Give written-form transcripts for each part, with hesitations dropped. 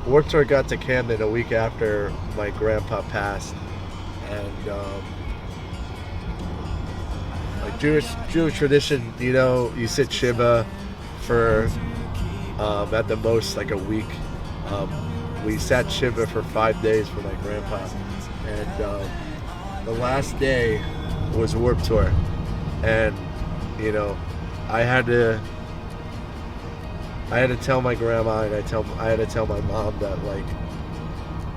Warped Tour got to Camden a week after my grandpa passed, and like Jewish tradition, you sit Shiva for at the most like a week. Um, we sat Shiva for 5 days for my grandpa, and the last day was Warped Tour, and you know, I had to I had to tell my grandma and I had to tell my mom that like,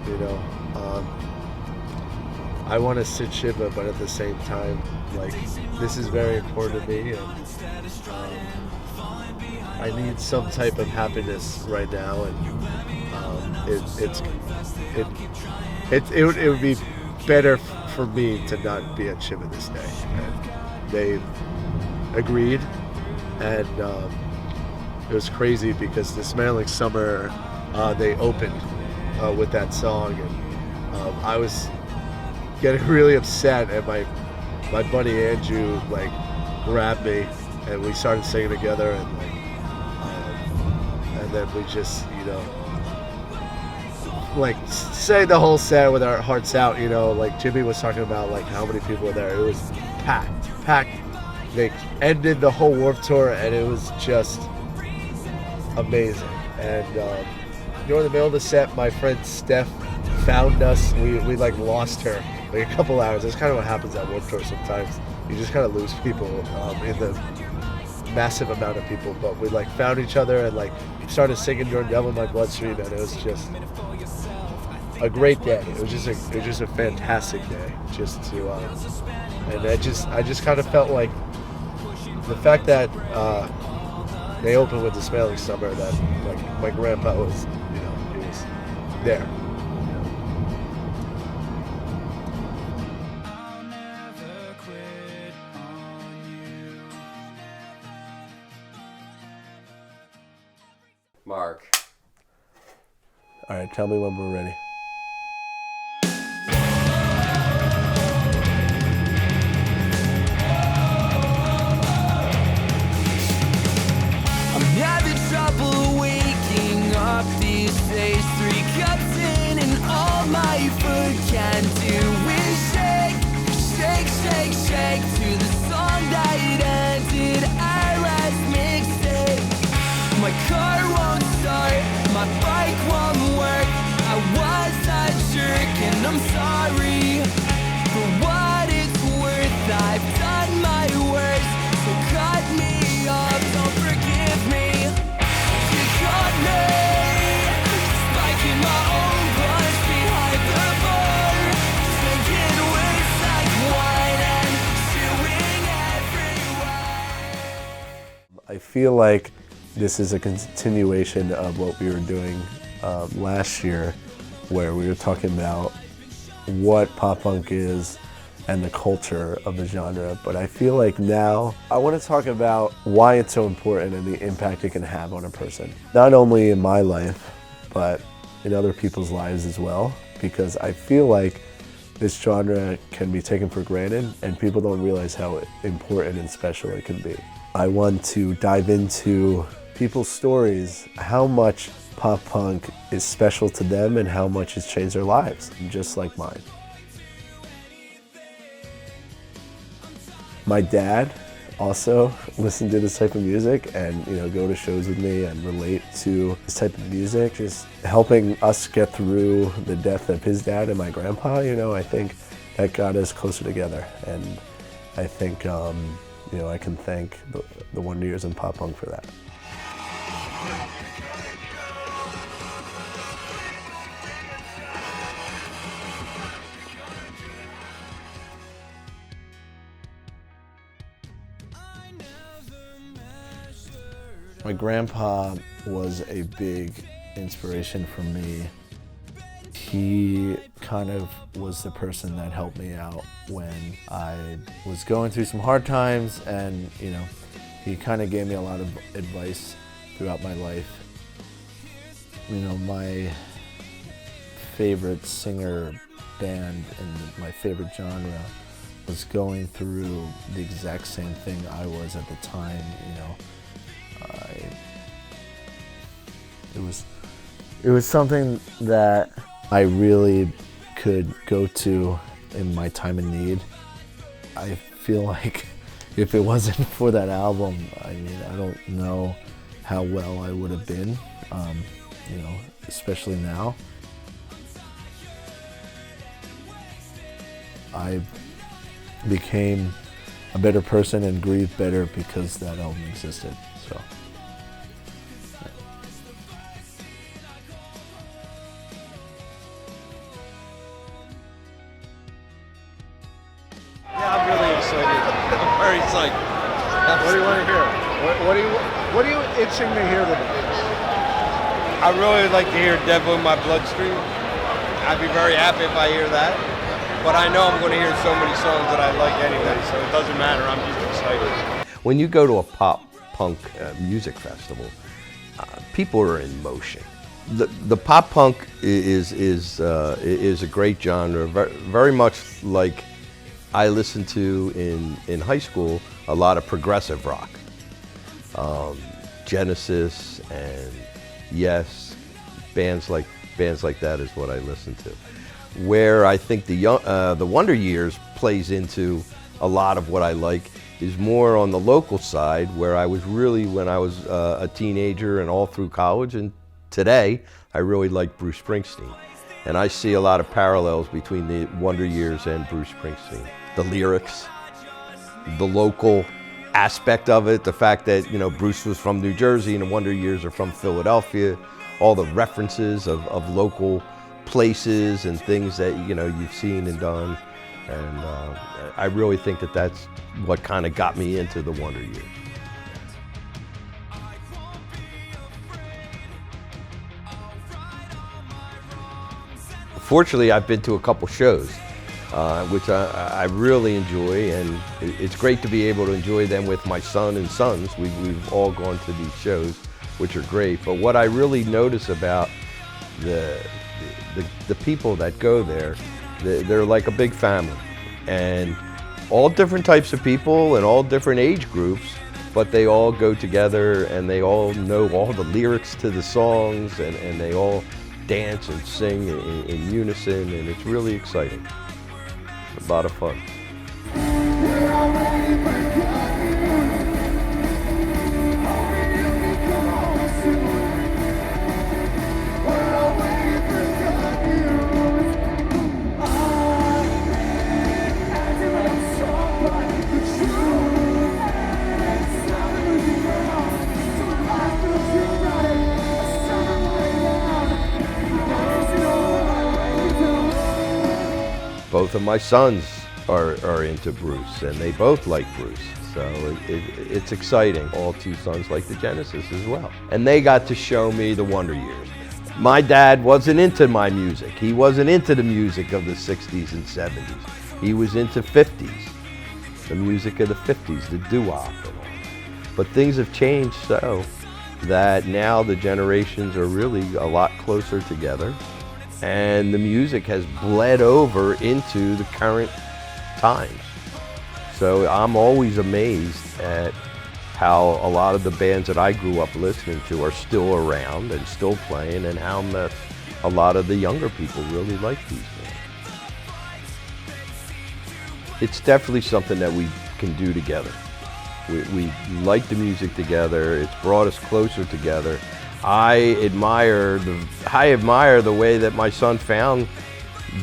you know, I want to sit Shiva, but at the same time, like this is very important to me, and I need some type of happiness right now, and it it would be better for me to not be at Shiva this day. And they agreed, and it was crazy because the Smiling Summer they opened with that song, and I was getting really upset, and my buddy Andrew like grabbed me, and we started singing together, and like and then we just like sang the whole set with our hearts out. Like Jimmy was talking about like how many people were there. It was packed. They ended the whole Warped Tour, and it was just amazing. And in the middle of the set, my friend Steph found us. We like lost her like a couple hours. That's kind of what happens at Warped Tour sometimes. You just kind of lose people in the massive amount of people. But we like found each other and like started singing during Devil in My Bloodstream, and it was just a great day. It was just a fantastic day. Just to and I just kind of felt like the fact that they opened with the Smiling Summer, that like my grandpa was, he was there. Mark. All right, tell me when we're ready. I'm having trouble waking up these days. 3 cups in and all my food can do is shake, shake, shake, shake to the song that ended our last mixtape. My car won't start, my bike won't work. I was a jerk and I'm sorry. For what it's worth, I've done my worst. So cut me off, don't forgive me. You caught me spiking my own punch behind the bar. Drinking words like wine and chewing everywhere. I feel like this is a continuation of what we were doing last year, where we were talking about what pop punk is and the culture of the genre. But I feel like now I want to talk about why it's so important and the impact it can have on a person. Not only in my life, but in other people's lives as well. Because I feel like this genre can be taken for granted and people don't realize how important and special it can be. I want to dive into people's stories, how much pop punk is special to them and how much it's changed their lives, just like mine. My dad also listened to this type of music and go to shows with me and relate to this type of music, just helping us get through the death of his dad and my grandpa. I think that got us closer together, and I think I can thank the Wonder Years and pop punk for that. My grandpa was a big inspiration for me. He kind of was the person that helped me out when I was going through some hard times, and he kind of gave me a lot of advice throughout my life. My favorite singer, band, and my favorite genre was going through the exact same thing I was at the time. It was It was something that I really could go to in my time of need. I feel like if it wasn't for that album, I mean, I don't know how well I would have been, you know, especially now. I became a better person and grieved better because that album existed. So. Yeah, I'm really excited. I'm very psyched. What do you want to hear? What are you itching to hear today? I really would like to hear Devil in My Bloodstream. I'd be very happy if I hear that. But I know I'm going to hear so many songs that I like anyway, so it doesn't matter. I'm just excited. When you go to a pop punk music festival, people are in motion. The pop punk is a great genre, very much like I listened to in high school a lot of progressive rock. Genesis and Yes, bands like that is what I listen to. Where I think the Wonder Years plays into a lot of what I like is more on the local side, where I was really, when I was a teenager and all through college, and today I really like Bruce Springsteen. And I see a lot of parallels between the Wonder Years and Bruce Springsteen. The lyrics, the local aspect of it, the fact that, you know, Bruce was from New Jersey and the Wonder Years are from Philadelphia, all the references of local places and things that, you know, you've seen and done. And I really think that that's what kind of got me into the Wonder Years. Fortunately, I've been to a couple shows, which I really enjoy, and it's great to be able to enjoy them with my son and sons. We've all gone to these shows, which are great. But what I really notice about the people that go there, they're like a big family, and all different types of people and all different age groups, but they all go together and they all know all the lyrics to the songs, and they all dance and sing in unison, and it's really exciting. It's a lot of fun. Both of my sons are into Bruce, and they both like Bruce, so it's exciting. All two sons like the Genesis as well. And they got to show me the Wonder Years. My dad wasn't into my music. He wasn't into the music of the 60s and 70s. He was into 50s, the music of the 50s, the doo-wop and all. But things have changed so that now the generations are really a lot closer together, and the music has bled over into the current times. So I'm always amazed at how a lot of the bands that I grew up listening to are still around and still playing, and how much a lot of the younger people really like these bands. It's definitely something that we can do together. We like the music together. It's brought us closer together. I admire the way that my son found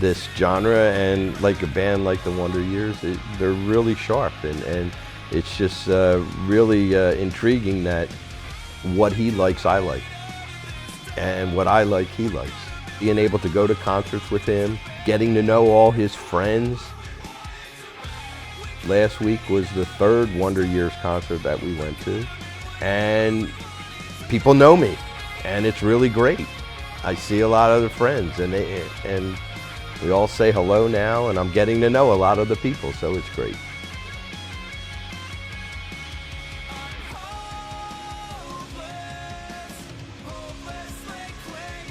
this genre, and like a band like the Wonder Years, they're really sharp, and it's just really intriguing that what he likes, I like, and what I like, he likes. Being able to go to concerts with him, getting to know all his friends. Last week was the third Wonder Years concert that we went to, and people know me, and it's really great. I see a lot of the friends, and we all say hello now, and I'm getting to know a lot of the people, so it's great.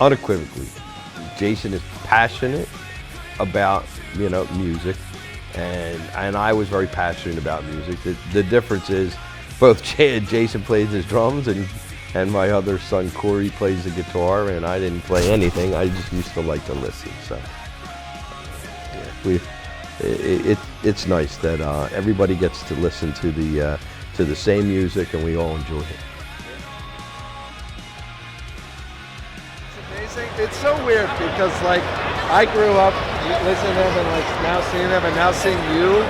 Unequivocally, Jason is passionate about, you know, music, and I was very passionate about music. The difference is both Jay and Jason plays his drums, and and my other son Corey plays the guitar, and I didn't play anything. I just used to like to listen. So yeah, it's nice that everybody gets to listen to the same music, and we all enjoy it. It's amazing. It's so weird because like I grew up listening to them and like now seeing them and now seeing you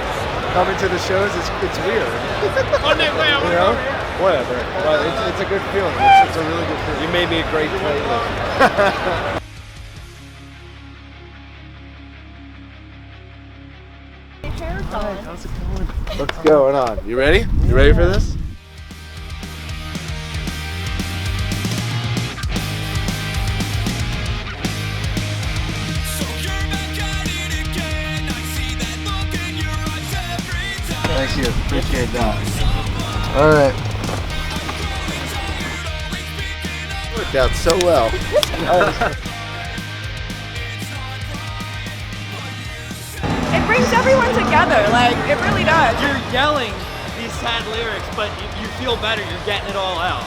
coming to the shows. It's weird. You know? Whatever. But it's a good feeling. It's a really good feeling. You made me a great playlist. Hi, how's it going? What's going on? You ready? You ready for this? Thank you. Appreciate that. All right. Worked out so well. It brings everyone together, like, it really does. You're yelling these sad lyrics, but you feel better, you're getting it all out.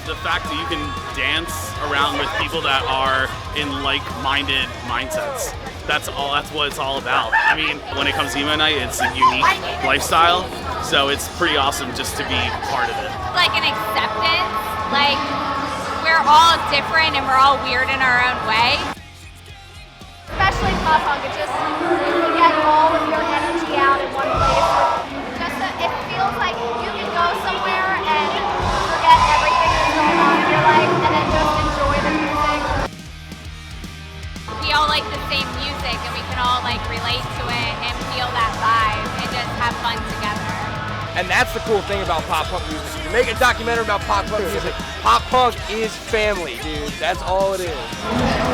The fact that you can dance around with people that are in like-minded mindsets. That's what it's all about. I mean, when it comes to emo night, it's a unique lifestyle, so it's pretty awesome just to be part of it. Like an acceptance, like we're all different and we're all weird in our own way. Especially pop punk, it just, you can get all of your energy out in one place. It feels like you can go somewhere and forget everything that's going on in your life and then just enjoy the music. We all like the same music and we can all like relate to it and feel that vibe and just have fun together. And that's the cool thing about pop punk music. You make a documentary about pop punk music. Pop punk is family, dude. That's all it is.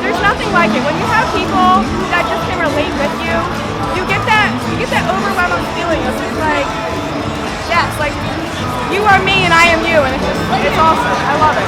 There's nothing like it. When you have people that just can relate with you, you get that overwhelming feeling of just like, yes, like you are me and I am you, and it's awesome. I love it.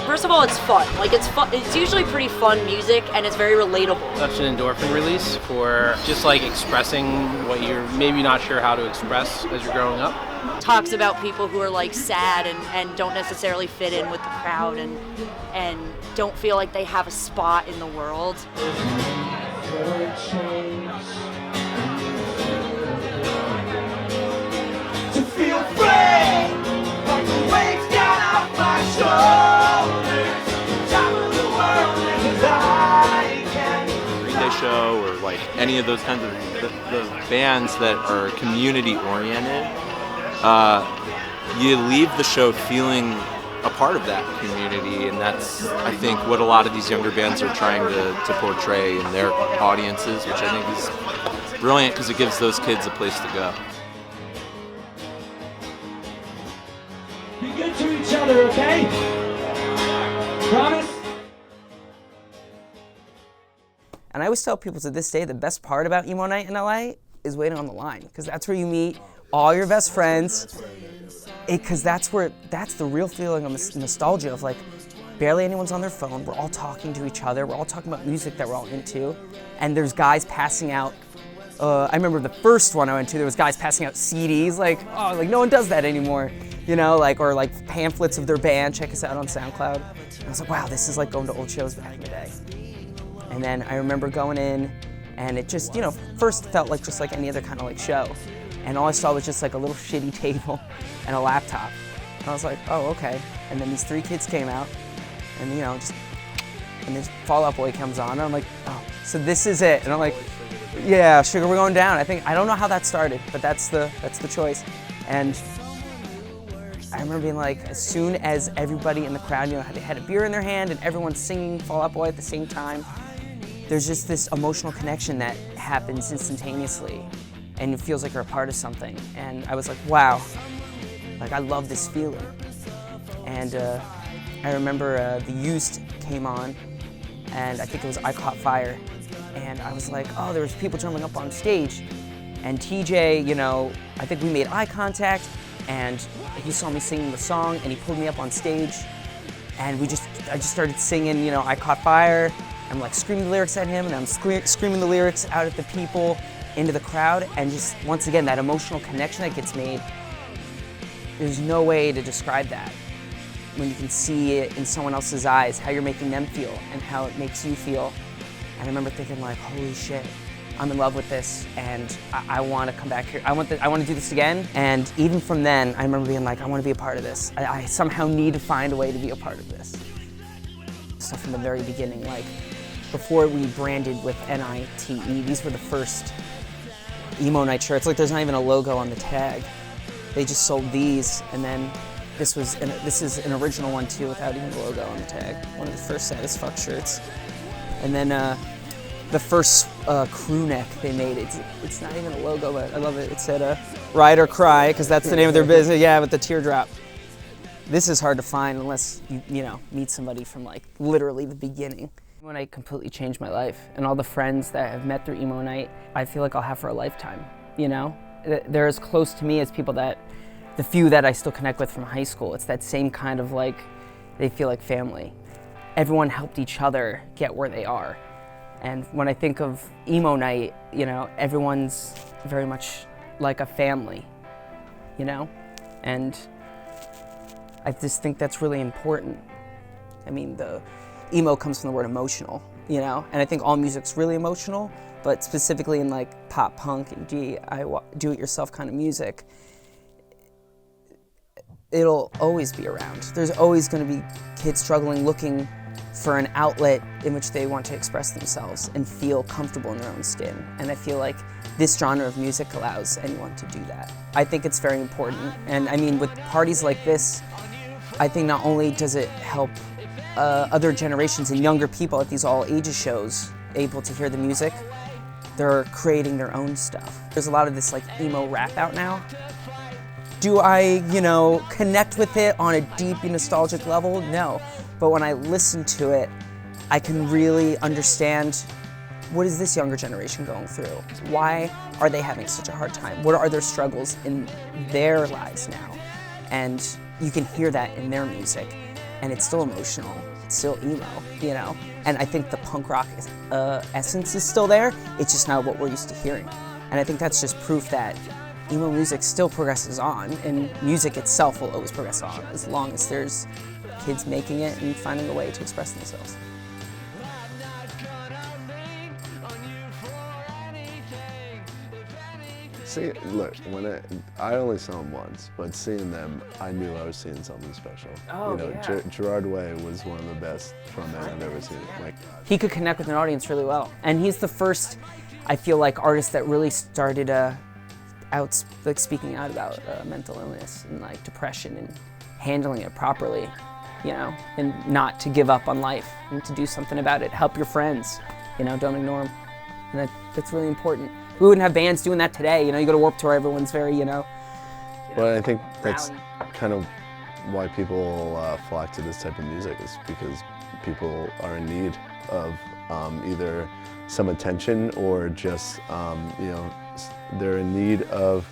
First of all, it's fun. Like it's fun. It's usually pretty fun music, and it's very relatable. Such an endorphin release for just like expressing what you're maybe not sure how to express as you're growing up. Talks about people who are like sad and don't necessarily fit in with the crowd and don't feel like they have a spot in the world. To feel free, like the weight down off my shoulders, top of the world and I can. Green Day show or like any of those kinds of the bands that are community oriented, you leave the show feeling a part of that community, and that's I think what a lot of these younger bands are trying to portray in their audiences, which I think is brilliant because it gives those kids a place to go. Be good to each other, okay? Promise? And I always tell people to this day, the best part about emo night in LA is waiting on the line, because that's where you meet all your best friends, because that's the real feeling of nostalgia of like, barely anyone's on their phone, we're all talking to each other, we're all talking about music that we're all into, and there's guys passing out, I remember the first one I went to, there was guys passing out CDs, like, oh, like no one does that anymore, you know, like, or like pamphlets of their band, check us out on SoundCloud. And I was like, wow, this is like going to old shows back in the day. And then I remember going in, and it just, you know, first felt like just like any other kind of like show. And all I saw was just like a little shitty table and a laptop. And I was like, oh, okay. And then these three kids came out, and you know, and this Fall Out Boy comes on, and I'm like, oh, so this is it. And I'm like, yeah, Sugar, we're going down. I don't know how that started, but that's the choice. And I remember being like, as soon as everybody in the crowd, you know, they had a beer in their hand and everyone's singing Fall Out Boy at the same time, there's just this emotional connection that happens instantaneously, and it feels like you're a part of something. And I was like, wow, like I love this feeling. And I remember The Used came on, and I think it was I Caught Fire, and I was like, oh, there was people jumping up on stage, and TJ, you know, I think we made eye contact, and he saw me singing the song, and he pulled me up on stage, And I just started singing, I Caught Fire. I'm like screaming the lyrics at him, and I'm screaming the lyrics out at the people, into the crowd, and just, once again, that emotional connection that gets made, there's no way to describe that. When you can see it in someone else's eyes, how you're making them feel, and how it makes you feel. And I remember thinking like, holy shit, I'm in love with this, and I want to come back here. I want to do this again. And even from then, I remember being like, I want to be a part of this. I somehow need to find a way to be a part of this. So from the very beginning, like before we branded with NITE, these were the first Emo Night shirts. Like there's not even a logo on the tag. They just sold these, and then this is an original one too, without even a logo on the tag. One of the first Sad as Fuck shirts. And then the first crew neck they made, it's not even a logo, but I love it. It said Ride or Cry, because that's the name of their business. Yeah, with the teardrop. This is hard to find unless you meet somebody from like literally the beginning. Emo Night completely changed my life, and all the friends that I've met through Emo Night, I feel like I'll have for a lifetime. They're as close to me as the few that I still connect with from high school. It's that same kind of like, they feel like family. Everyone helped each other get where they are. And when I think of Emo Night, everyone's very much like a family, And I just think that's really important. I mean, the emo comes from the word emotional, and I think all music's really emotional, but specifically in like pop punk and do-it-yourself kind of music, it'll always be around. There's always going to be kids struggling, looking for an outlet in which they want to express themselves and feel comfortable in their own skin. And I feel like this genre of music allows anyone to do that. I think it's very important. And I mean, with parties like this, I think not only does it help other generations and younger people at these all ages shows able to hear the music, they're creating their own stuff. There's a lot of this like emo rap out now. Do I, connect with it on a deep nostalgic level? No. But when I listen to it, I can really understand, what is this younger generation going through? Why are they having such a hard time? What are their struggles in their lives now? And you can hear that in their music. And it's still emotional, it's still emo, And I think the punk rock essence is still there, it's just not what we're used to hearing. And I think that's just proof that emo music still progresses on, and music itself will always progress on as long as there's kids making it and finding a way to express themselves. See, look, I only saw them once, but seeing them, I knew I was seeing something special. Oh, yeah. Gerard Way was one of the best frontmen I've ever seen. He could connect with an audience really well, and he's the first, I feel like, artist that really started speaking out about mental illness and like depression and handling it properly, and not to give up on life and to do something about it. Help your friends, don't ignore them, and that's really important. We wouldn't have bands doing that today. You go to Warped Tour, everyone's very, But I think that's kind of why people flock to this type of music, is because people are in need of either some attention or just, they're in need of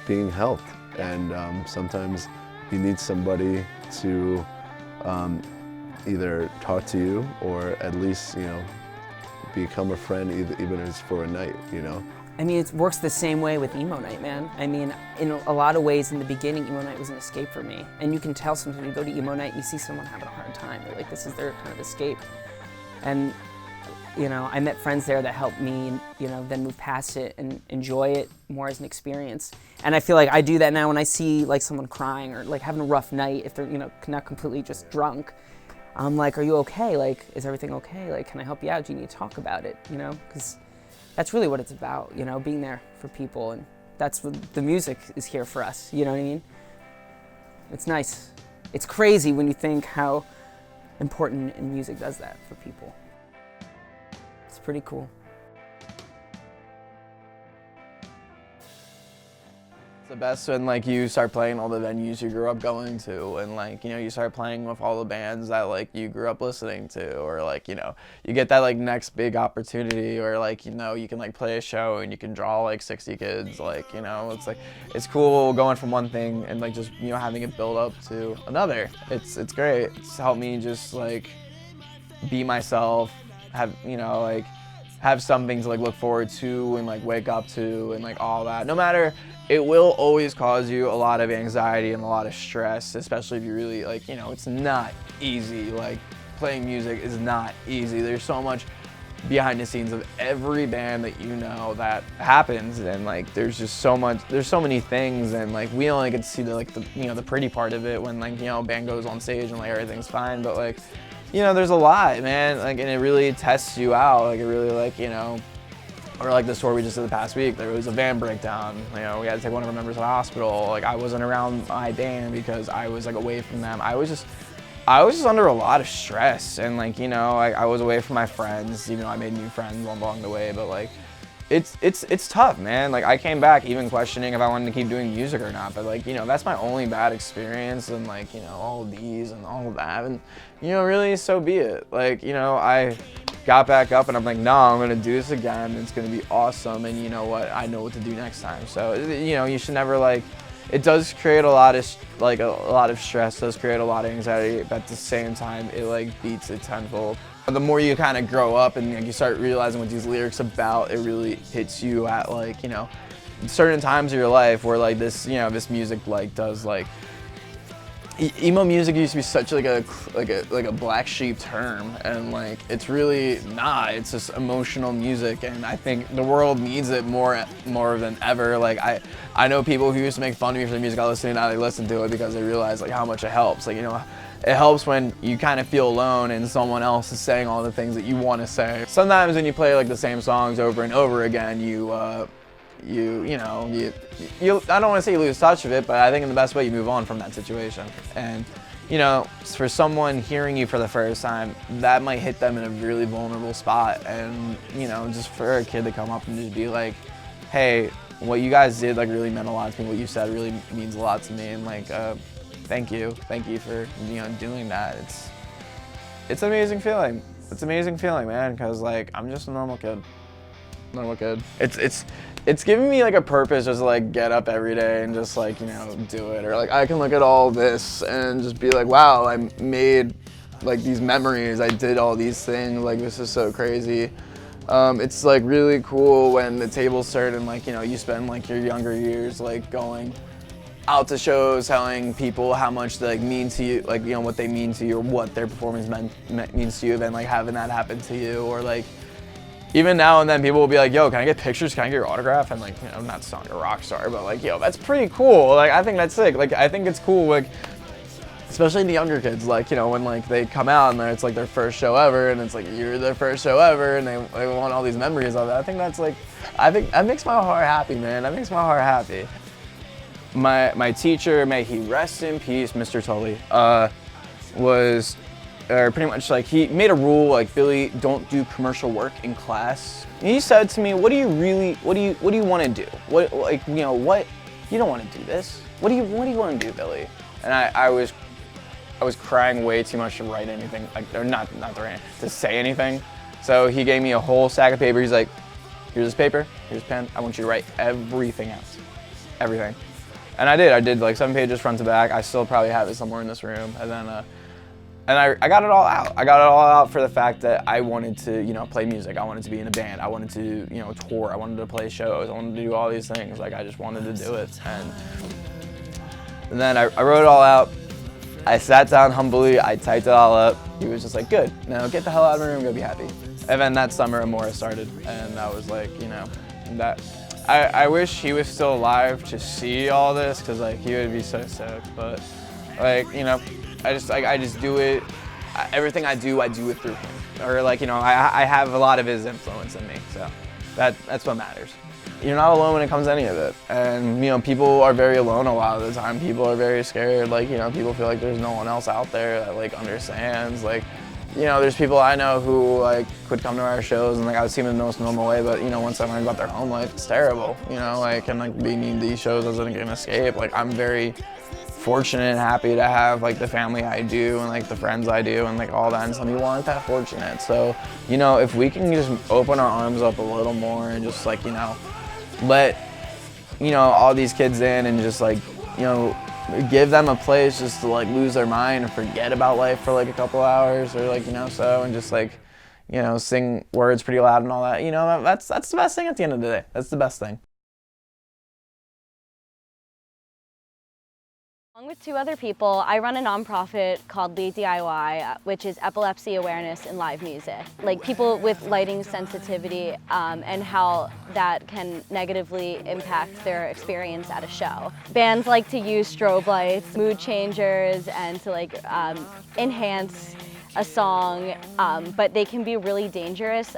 being helped. And sometimes you need somebody to either talk to you or at least, become a friend, even if it's for a night, I mean, it works the same way with Emo Night, man. I mean, in a lot of ways, in the beginning, Emo Night was an escape for me. And you can tell sometimes when you go to Emo Night, you see someone having a hard time. They're like, this is their kind of escape. And, I met friends there that helped me, then move past it and enjoy it more as an experience. And I feel like I do that now when I see like someone crying or like having a rough night, if they're, not completely just drunk. I'm like, are you okay? Like, is everything okay? Like, can I help you out? Do you need to talk about it? Because that's really what it's about, being there for people. And that's what the music is here for us, you know what I mean? It's nice. It's crazy when you think how important music does that for people. It's pretty cool. the best when like you start playing all the venues you grew up going to, and like, you know, you start playing with all the bands that like you grew up listening to, or like, you know, you get that like next big opportunity, or like, you know, you can like play a show and you can draw like 60 kids, like, you know, it's like, it's cool going from one thing and like just, you know, having it build up to another. It's great. It's helped me just like be myself, have, you know, like have something to like look forward to and like wake up to and like all that. No matter, it will always cause you a lot of anxiety and a lot of stress, especially if you really like, you know, it's not easy. Like playing music is not easy. There's so much behind the scenes of every band that you know that happens, and like there's just so much, there's so many things, and like we only get to see the like the, you know, the pretty part of it when like, you know, band goes on stage and like everything's fine, but like, you know, there's a lot, man, like, and it really tests you out, like it really, like, you know, or like the tour we just did the past week, there was a van breakdown, you know, we had to take one of our members to the hospital, like I wasn't around my band because I was like away from them. I was just under a lot of stress, and like, you know, I was away from my friends, even though I made new friends along the way, but like, it's tough, man. Like I came back even questioning if I wanted to keep doing music or not, but like, you know, that's my only bad experience, and like, you know, all of these and all of that, and you know, really, so be it. Like, you know, I got back up and I'm like, no, I'm gonna do this again, it's gonna be awesome, and you know what, I know what to do next time. So, you know, you should never like, it does create a lot of like a lot of stress, does create a lot of anxiety, but at the same time, it like beats it tenfold. The more you kind of grow up and like, you start realizing what these lyrics about, it really hits you at like, you know, certain times of your life where like this, you know, this music like does like, emo music used to be such like a black sheep term, and like it's really not. It's just emotional music, and I think the world needs it more than ever. Like I know people who used to make fun of me for the music I listen to, now they listen to it because they realize like how much it helps. Like, you know, it helps when you kind of feel alone and someone else is saying all the things that you want to say. Sometimes when you play like the same songs over and over again, you know, I don't want to say you lose touch of it, but I think in the best way you move on from that situation. And, you know, for someone hearing you for the first time, that might hit them in a really vulnerable spot. And, you know, just for a kid to come up and just be like, hey, what you guys did like really meant a lot to me. What you said really means a lot to me. And like, thank you for, you know, doing that. It's an amazing feeling. It's an amazing feeling, man, because like I'm just a normal kid. It's giving me like a purpose just to like get up every day and just like, you know, do it. Or like I can look at all this and just be like, wow, I made like these memories. I did all these things. Like this is so crazy. It's like really cool when the tables turn and like, you know, you spend like your younger years like going out to shows, telling people how much they like mean to you, like, you know, what they mean to you or what their performance means to you, then like having that happen to you. Or like even now and then people will be like, yo, can I get pictures? Can I get your autograph? And like, you know, I'm not sounding a rock star, but like, yo, that's pretty cool. Like, I think that's sick. Like, I think it's cool, like, especially the younger kids, like, you know, when like they come out and it's like their first show ever, and it's like you're their first show ever, and they want all these memories of it. I think that's like, I think that makes my heart happy, man. That makes my heart happy. My teacher, may he rest in peace, Mr. Tully, was pretty much like, he made a rule like, Billy, don't do commercial work in class. And he said to me, what do you want to do? What, like, you know, what, you don't want to do this. What do you want to do, Billy? And I was crying way too much to write anything, like, or not to write, to say anything. So he gave me a whole stack of paper. He's like, here's this paper, here's a pen. I want you to write everything else, everything. And I did like 7 pages front to back. I still probably have it somewhere in this room. And then, and I got it all out. I got it all out for the fact that I wanted to, you know, play music. I wanted to be in a band. I wanted to, you know, tour. I wanted to play shows. I wanted to do all these things. Like, I just wanted to do it. And then I wrote it all out. I sat down humbly. I typed it all up. He was just like, good. Now get the hell out of my room. Go be happy. And then that summer, Amora started. And I was like, you know, that. I wish he was still alive to see all this, because like he would be so sick. But like, you know, I just do it. Everything I do it through him. Or like, you know, I have a lot of his influence in me. So that's what matters. You're not alone when it comes to any of it. And you know, people are very alone a lot of the time. People are very scared. Like, you know, people feel like there's no one else out there that like understands. Like, you know, there's people I know who like would come to our shows and like I would see them in the most normal way, but you know, once I learned about their home life, it's terrible. You know, like, and like being in these shows as an escape. Like, I'm very fortunate and happy to have like the family I do and like the friends I do and like all that, and some people aren't that fortunate. So, you know, if we can just open our arms up a little more and just like, you know, let, you know, all these kids in and just like, you know, give them a place just to like lose their mind and forget about life for like a couple hours or like, you know, so, and just like, you know, sing words pretty loud and all that, you know, that's the best thing at the end of the day. That's the best thing. Along with 2 other people, I run a nonprofit called Lead DIY, which is epilepsy awareness in live music. Like people with lighting sensitivity and how that can negatively impact their experience at a show. Bands like to use strobe lights, mood changers, and to like enhance a song, but they can be really dangerous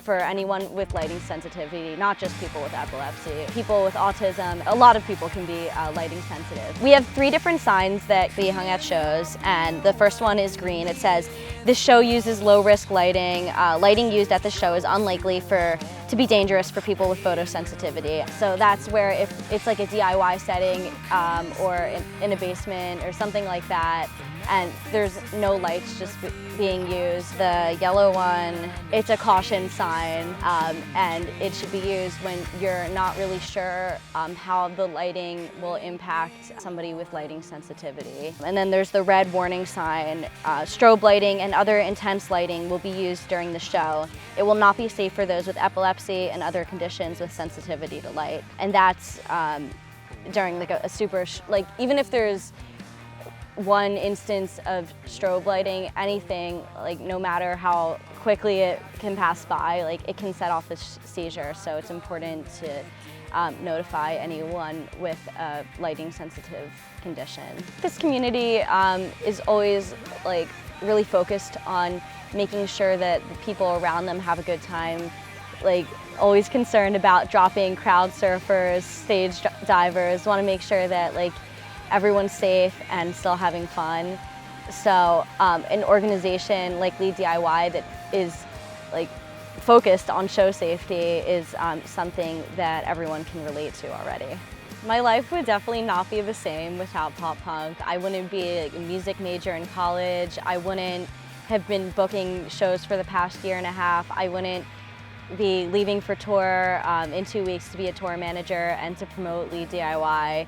for anyone with lighting sensitivity, not just people with epilepsy. People with autism, a lot of people can be lighting sensitive. We have 3 different signs that we hung at shows, and the first one is green. It says, this show uses low-risk lighting. Lighting used at the show is unlikely to be dangerous for people with photosensitivity. So that's where if it's like a DIY setting or in a basement or something like that, and there's no lights just being used. The yellow one, it's a caution sign, and it should be used when you're not really sure how the lighting will impact somebody with lighting sensitivity. And then there's the red warning sign. Strobe lighting and other intense lighting will be used during the show. It will not be safe for those with epilepsy and other conditions with sensitivity to light. And that's during like a super, even if there's one instance of strobe lighting, anything, like no matter how quickly it can pass by, like it can set off a seizure. So it's important to notify anyone with a lighting sensitive condition. This community is always like really focused on making sure that the people around them have a good time, like always concerned about dropping crowd surfers, stage divers, want to make sure that like everyone's safe and still having fun. So an organization like Lead DIY that is like focused on show safety is something that everyone can relate to already. My life would definitely not be the same without pop punk. I wouldn't be a music major in college. I wouldn't have been booking shows for the past year and a half. I wouldn't be leaving for tour in 2 weeks to be a tour manager and to promote Lead DIY.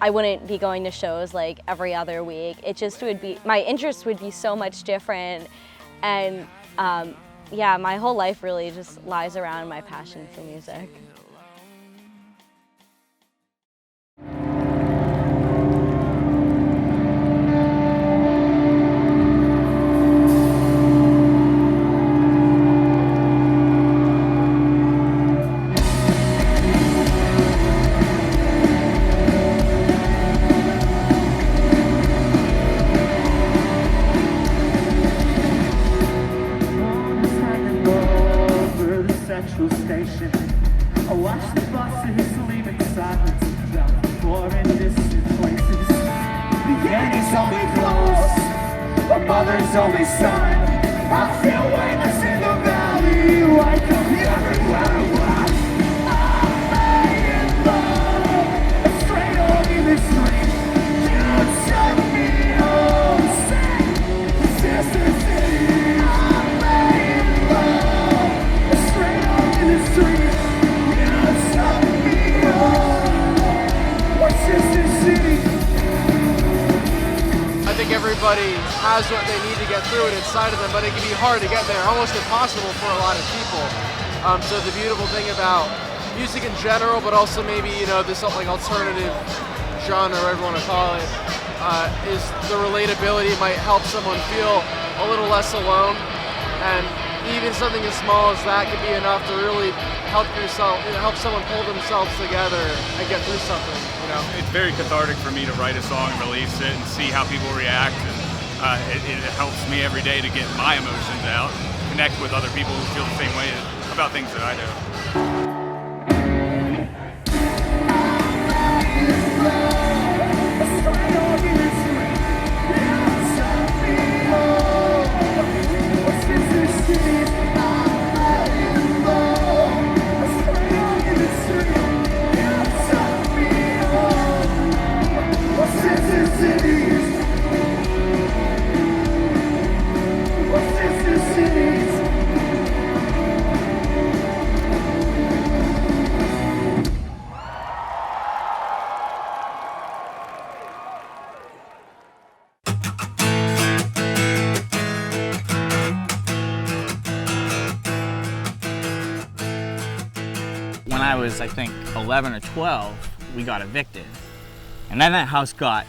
I wouldn't be going to shows like every other week. It just would be, my interests would be so much different. And yeah, my whole life really just lies around my passion for music. Station. I watch the buses leaving silence, driving for in distant places. The Yankees only close, my mother's only son. I feel weightless in the valley, like I'm everywhere I walk. I'm laying low, straight on in the street. You shut me up, sister city. I'm laying low, straight on in the street. I think everybody has what they need to get through it inside of them, but it can be hard to get there, almost impossible for a lot of people. So the beautiful thing about music in general, but also maybe, you know, this like alternative genre, whatever you want to call it, is the relatability. It might help someone feel a little less alone, and even something as small as that can be enough to really help yourself, you know, help someone pull themselves together and get through something. You know, it's very cathartic for me to write a song and release it and see how people react, and it helps me every day to get my emotions out, connect with other people who feel the same way about things that I do. when I was, I think, 11 or 12, we got evicted. And then that house got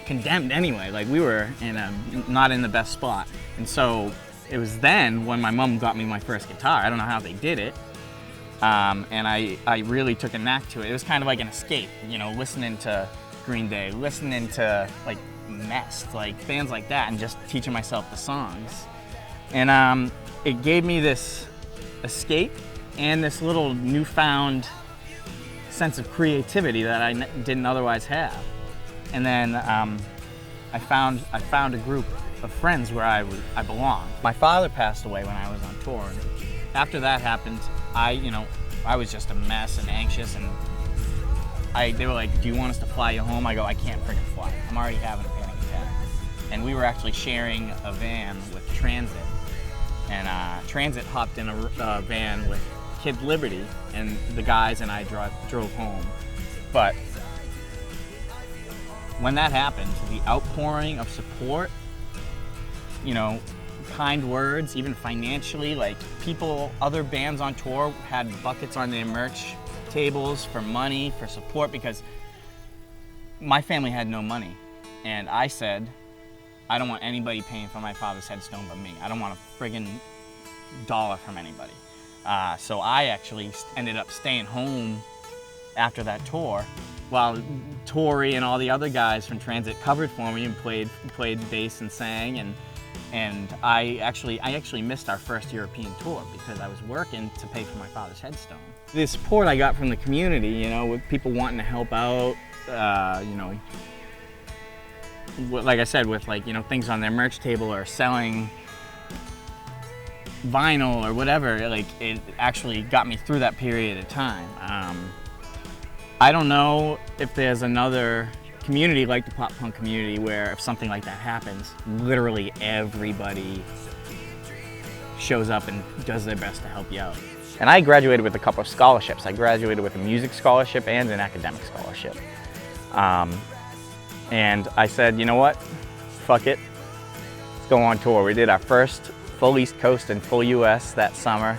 condemned anyway. Like, we were not in the best spot. And so it was then when my mom got me my first guitar. I don't know how they did it. And I really took a knack to it. It was kind of like an escape, you know, listening to Green Day, listening to like Nest, like bands like that, and just teaching myself the songs. And it gave me this escape and this little newfound sense of creativity that I didn't otherwise have. And then I found a group of friends where I belonged. My father passed away when I was on tour. After that happened, I was just a mess and anxious, and they were like, "Do you want us to fly you home?" I go, "I can't freaking fly. I'm already having a panic attack." And we were actually sharing a van with Transit, and Transit hopped in a van with Kid Liberty, and the guys and I drove home. But when that happened, the outpouring of support, you know, kind words, even financially, like people, other bands on tour had buckets on their merch tables for money, for support, because my family had no money. And I said, I don't want anybody paying for my father's headstone but me. I don't want a friggin' dollar from anybody. So I actually ended up staying home after that tour, while Tori and all the other guys from Transit covered for me and played bass and sang, and I actually missed our first European tour because I was working to pay for my father's headstone. The support I got from the community, you know, with people wanting to help out, you know, like I said, with like, you know, things on their merch table or selling vinyl or whatever, like it actually got me through that period of time. I don't know if there's another community like the pop punk community where if something like that happens, literally everybody shows up and does their best to help you out. And I graduated with a couple of scholarships. I graduated with a music scholarship and an academic scholarship. And I said, you know what, fuck it, let's go on tour. We did our first full East Coast and full US that summer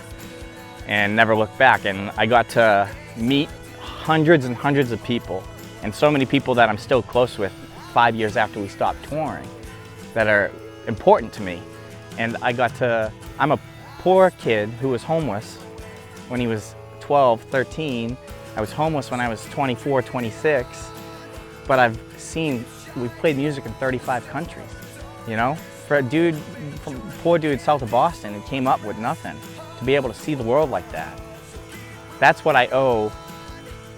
and never looked back. And I got to meet hundreds and hundreds of people, and so many people that I'm still close with 5 years after we stopped touring that are important to me. And I'm a poor kid who was homeless when he was 12, 13. I was homeless when I was 24, 26, but we've played music in 35 countries, you know? For a poor dude south of Boston who came up with nothing, to be able to see the world like that, that's what I owe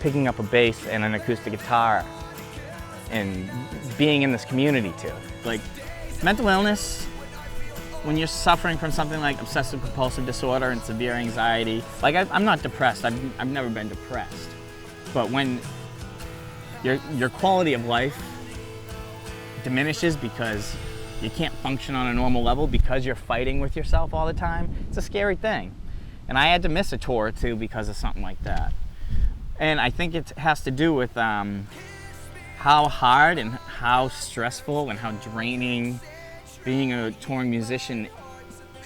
picking up a bass and an acoustic guitar and being in this community too. Like, mental illness, when you're suffering from something like obsessive compulsive disorder and severe anxiety, like I'm not depressed, I've never been depressed, but when your quality of life diminishes because you can't function on a normal level because you're fighting with yourself all the time, it's a scary thing. And I had to miss a tour or two because of something like that. And I think it has to do with how hard and how stressful and how draining being a touring musician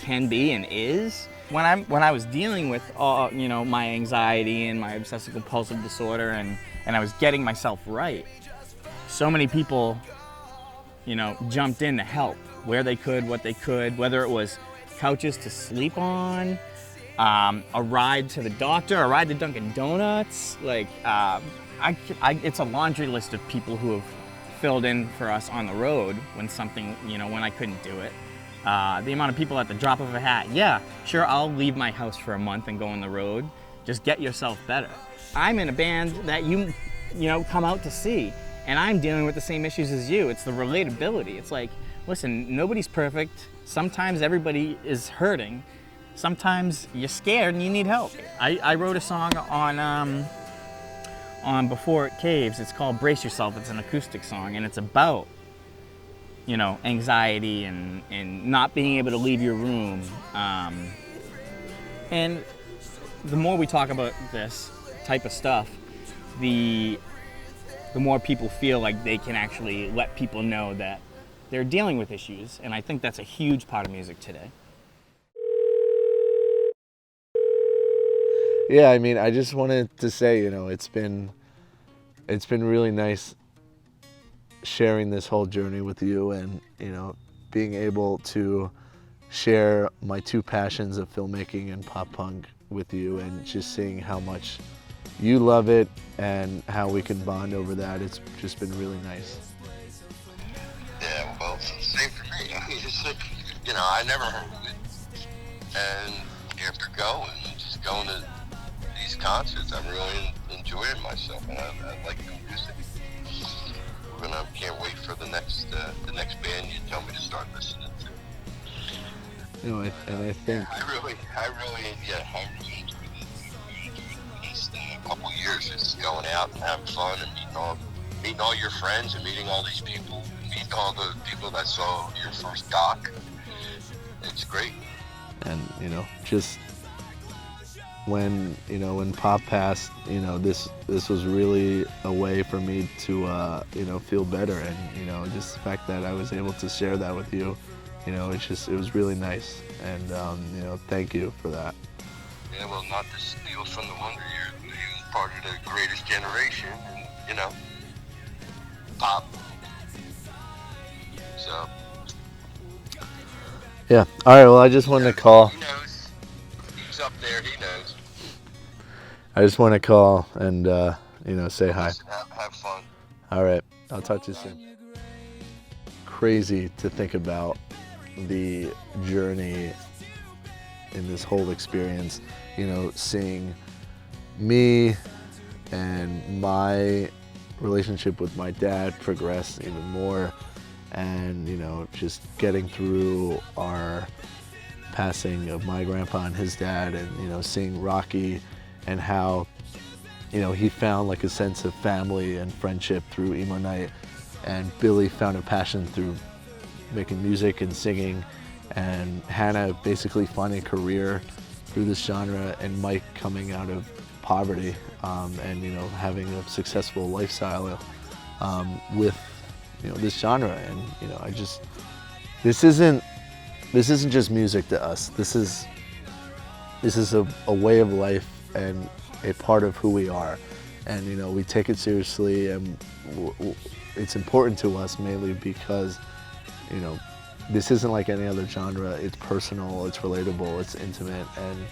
can be and is. When I was dealing with all, you know, my anxiety and my obsessive compulsive disorder, and I was getting myself right, so many people, you know, jumped in to help where they could, what they could, whether it was couches to sleep on, a ride to the doctor, a ride to Dunkin' Donuts. Like, it's a laundry list of people who have filled in for us on the road when something, you know, when I couldn't do it. The amount of people at the drop of a hat. Yeah, sure, I'll leave my house for a month and go on the road. Just get yourself better. I'm in a band that you know, come out to see, and I'm dealing with the same issues as you. It's the relatability. It's like, listen, nobody's perfect. Sometimes everybody is hurting. Sometimes you're scared and you need help. I wrote a song on Before It Caves. It's called Brace Yourself. It's an acoustic song, and it's about, you know, anxiety and not being able to leave your room. And the more we talk about this type of stuff, the more people feel like they can actually let people know that they're dealing with issues. And I think that's a huge part of music today. Yeah, I mean, I just wanted to say, you know, it's been really nice sharing this whole journey with you, and, you know, being able to share my two passions of filmmaking and pop punk with you, and just seeing how much you love it and how we can bond over that. It's just been really nice. Yeah, well, same for me. I mean, it's like, you know, I never heard of it. And after just going to these concerts, I'm really enjoying myself, and I like the music. Can't wait for the next band you tell me to start listening to. You know, and I think I really enjoyed these couple years, just going out and having fun and meeting all your friends and meeting all these people, meeting all the people that saw your first doc. It's great. And, you know, just when Pop passed, you know, this was really a way for me to, you know, feel better. And, you know, just the fact that I was able to share that with you, you know, it was really nice. And, you know, thank you for that. Yeah, well, not to steal from the Wonder Years, but he was part of the greatest generation, and, you know, Pop. So. Yeah. All right. Well, I just wanted to call. He knows. He's up there. He knows. I just want to call and, you know, say hi. Have fun. All right. I'll talk to you soon. Crazy to think about the journey in this whole experience, you know, seeing me and my relationship with my dad progress even more, and, you know, just getting through our passing of my grandpa and his dad, and, you know, seeing Rocky and how, you know, he found like a sense of family and friendship through Emo Night, and Billy found a passion through making music and singing, and Hannah basically finding a career through this genre, and Mike coming out of poverty, and, you know, having a successful lifestyle with, you know, this genre. And, you know, this isn't just music to us. This is a way of life and a part of who we are. And, you know, we take it seriously, and it's important to us mainly because, you know, this isn't like any other genre. It's personal, it's relatable, it's intimate, and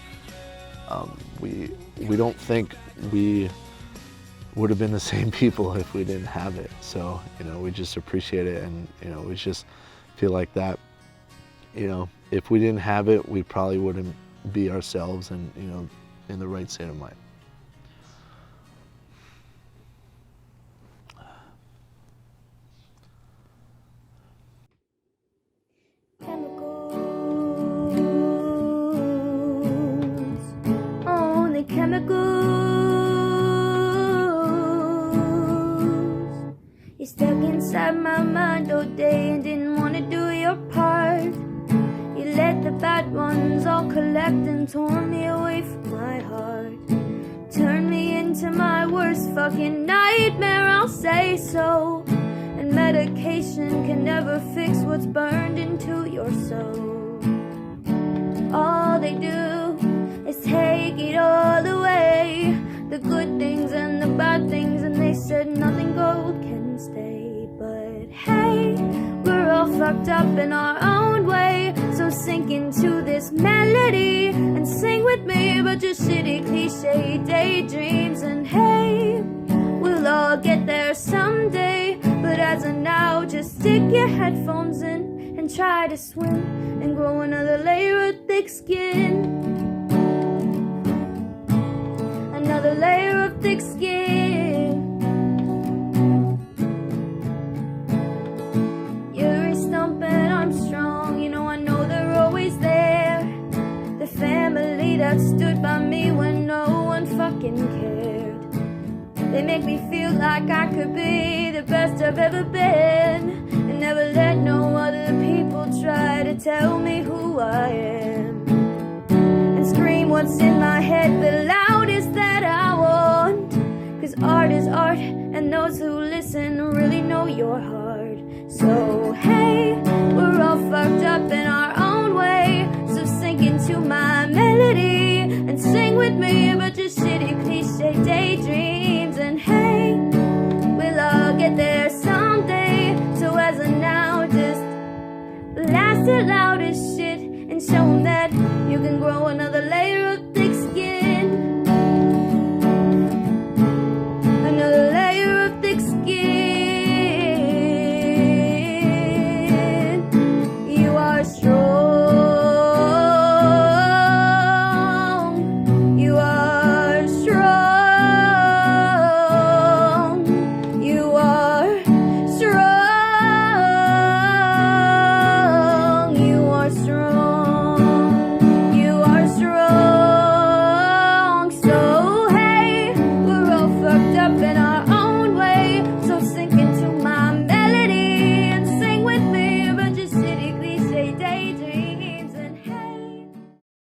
we don't think we would have been the same people if we didn't have it. So, you know, we just appreciate it, and, you know, we just feel like that, you know, if we didn't have it, we probably wouldn't be ourselves and, you know, in the right state of mind. Only chemicals. You're stuck inside my mind all day and didn't want to do your part. You let the bad ones all collect and tore me away from my heart. Turned me into my worst fucking nightmare, I'll say so. And medication can never fix what's burned into your soul. All they do is take it all away, the good things and the bad things, and they said nothing gold can stay. But hey, we're all fucked up in our own way, so sink into this melody and sing with me about your shitty cliche daydreams. And hey, we'll all get there someday, but as of now, just stick your headphones in and try to swim and grow another layer of thick skin. Another layer of thick skin. You're a stump and I'm strong, you know I know they're always there. The family that stood by me when no one fucking cared. They make me feel like I could be the best I've ever been, and never let no other people try to tell me who I am. And scream what's in my head the loudest that I want, 'cause art is art, and those who listen really know your heart. So hey, we're all fucked up in our own way, so sink into my melody and sing with me about your Show 'em that